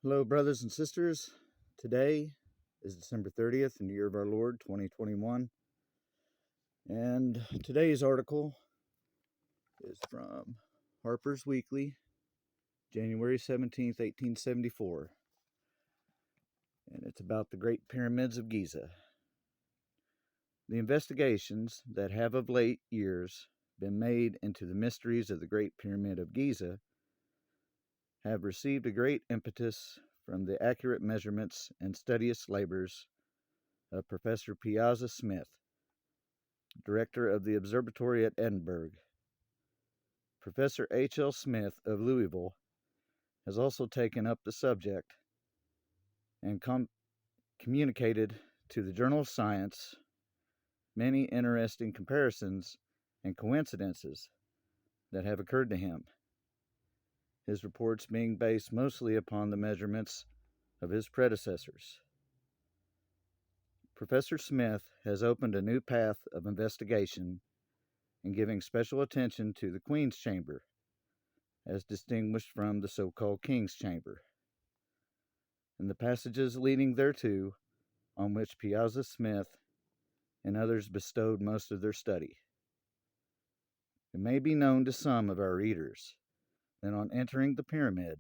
Hello, brothers and sisters. Today is December 30th in the year of our Lord, 2021. And today's article is from Harper's Weekly, January 17th, 1874. And it's about the Great Pyramids of Giza. The investigations that have of late years been made into the mysteries of the Great Pyramid of Giza have received a great impetus from the accurate measurements and studious labors of Professor Piazza Smith, director of the observatory at Edinburgh. Professor H. L. Smith of Louisville has also taken up the subject and communicated to the Journal of Science many interesting comparisons and coincidences that have occurred to him, his reports being based mostly upon the measurements of his predecessors. Professor Smith has opened a new path of investigation in giving special attention to the Queen's Chamber, as distinguished from the so-called King's Chamber, and the passages leading thereto, on which Piazza Smith and others bestowed most of their study. It may be known to some of our readers that on entering the pyramid,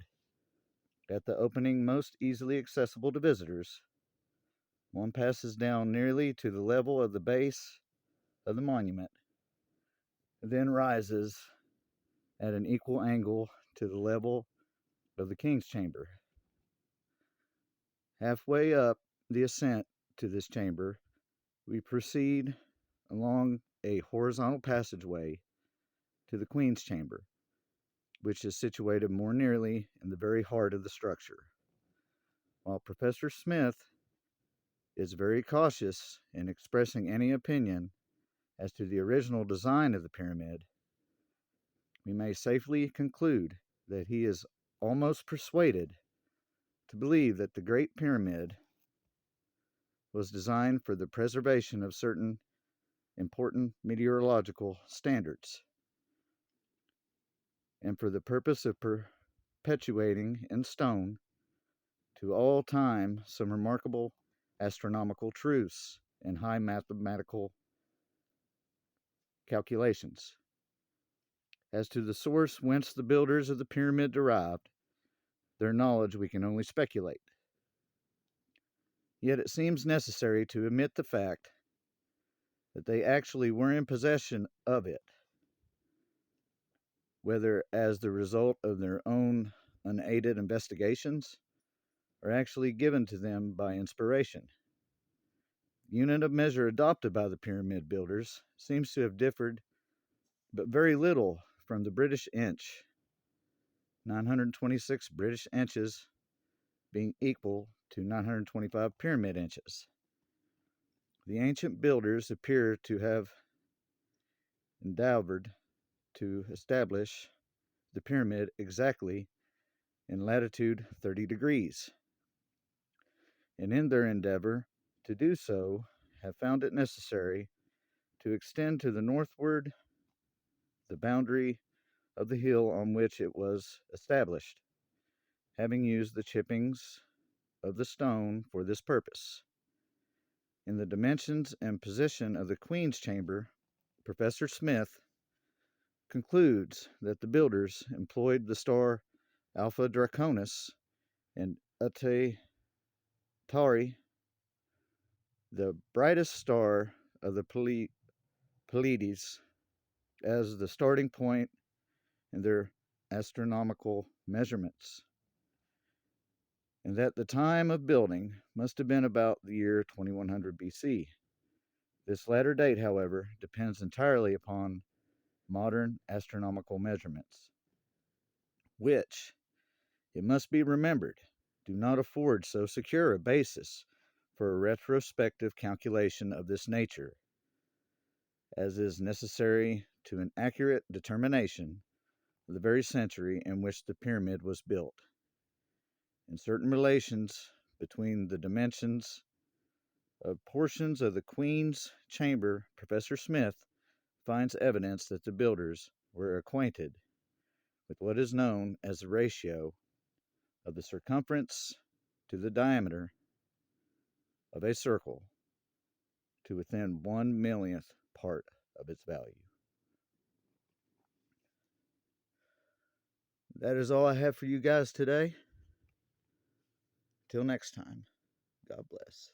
at the opening most easily accessible to visitors, one passes down nearly to the level of the base of the monument, and then rises at an equal angle to the level of the King's Chamber. Halfway up the ascent to this chamber, we proceed along a horizontal passageway to the Queen's Chamber, which is situated more nearly in the very heart of the structure. While Professor Smith is very cautious in expressing any opinion as to the original design of the pyramid, we may safely conclude that he is almost persuaded to believe that the Great Pyramid was designed for the preservation of certain important meteorological standards, and for the purpose of perpetuating in stone to all time some remarkable astronomical truths and high mathematical calculations. As to the source whence the builders of the pyramid derived their knowledge, we can only speculate. Yet it seems necessary to admit the fact that they actually were in possession of it, whether as the result of their own unaided investigations or actually given to them by inspiration. The unit of measure adopted by the pyramid builders seems to have differed but very little from the British inch, 926 British inches being equal to 925 pyramid inches. The ancient builders appear to have endeavored to establish the pyramid exactly in latitude 30 degrees, and in their endeavor to do so have found it necessary to extend to the northward the boundary of the hill on which it was established, having used the chippings of the stone for this purpose. In the dimensions and position of the Queen's Chamber, Professor Smith concludes that the builders employed the star Alpha Draconis and Ate Tauri, the brightest star of the Pleiades, as the starting point in their astronomical measurements, and that the time of building must have been about the year 2100 BC. This latter date, however, depends entirely upon modern astronomical measurements, which, it must be remembered, do not afford so secure a basis for a retrospective calculation of this nature as is necessary to an accurate determination of the very century in which the pyramid was built. In certain relations between the dimensions of portions of the Queen's Chamber, Professor Smith finds evidence that the builders were acquainted with what is known as the ratio of the circumference to the diameter of a circle to within 1/1,000,000th part of its value. That is all I have for you guys today. Till next time, God bless.